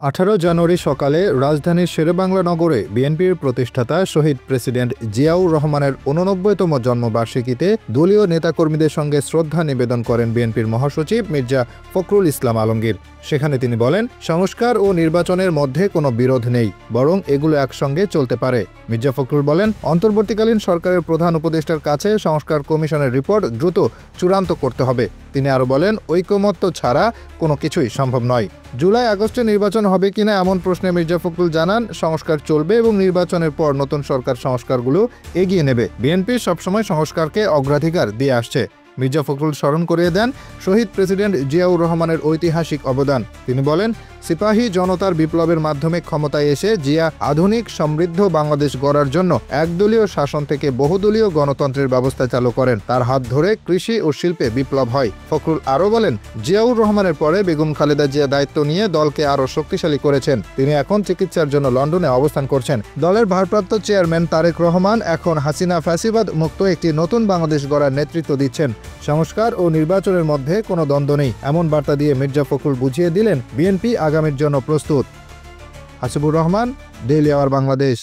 18 জানুয়ারি সকালে রাজধানীর শেরেবাংলা নগরে বিএনপির প্রতিষ্ঠাতা শহীদ প্রেসিডেন্ট জিয়াউর রহমানের 89তম জন্মবার্ষিকীতে দলীয় নেতাকর্মীদের সঙ্গে শ্রদ্ধা নিবেদন করেন বিএনপির মহাসচিব মির্জা ফখরুল ইসলাম আলমগীর। সেখানে তিনি বলেন, সংস্কার ও নির্বাচনের মধ্যে কোনো বিরোধ নেই, বরং এগুলো একসঙ্গে চলতে পারে। মির্জা ফখরুল বলেন, অন্তর্বর্তীকালীন সরকারের প্রধান উপদেষ্টার কাছে সংস্কার কমিশনের রিপোর্ট দ্রুত চূড়ান্ত করতে হবে। তিনি আরও বলেন, ঐকমত্য ছাড়া কোনো কিছুই সম্ভব নয়। জুলাই আগস্টে নির্বাচন হবে কিনা এমন প্রশ্নে মির্জা ফখরুল জানান, সংস্কার চলবে এবং নির্বাচনের পর নতুন সরকার সংস্কারগুলো এগিয়ে নেবে। বিএনপি সবসময় সংস্কারকে অগ্রাধিকার দিয়ে আসছে। মির্জা ফখরুল স্মরণ করিয়ে দেন শহীদ প্রেসিডেন্ট জিয়াউর রহমানের ঐতিহাসিক অবদান। তিনি বলেন, সিপাহী জনতার বিপ্লবের মাধ্যমে ক্ষমতায় এসে জিয়া আধুনিক সমৃদ্ধ বাংলাদেশ গড়ার জন্য একদলীয় শাসন থেকে বহুদলীয় গণতন্ত্রের ব্যবস্থা চালু করেন। তার হাত ধরে কৃষি ও শিল্পে বিপ্লব হয়। ফখরুল আরও বলেন, জিয়াউর রহমানের পরে বেগম খালেদা জিয়া দায়িত্ব নিয়ে দলকে আরও শক্তিশালী করেছেন। তিনি এখন চিকিৎসার জন্য লন্ডনে অবস্থান করছেন। দলের ভারপ্রাপ্ত চেয়ারম্যান তারেক রহমান এখন হাসিনা ফ্যাসিবাদ মুক্ত একটি নতুন বাংলাদেশ গড়ার নেতৃত্ব দিচ্ছেন। সংস্কার ও নির্বাচনের মধ্যে কোনো দ্বন্দ্ব নেই, এমন বার্তা দিয়ে মির্জা ফখরুল বুঝিয়ে দিলেন বিএনপি আগামীর জন্য প্রস্তুত। Hasibur Rahman, daily our Bangladesh.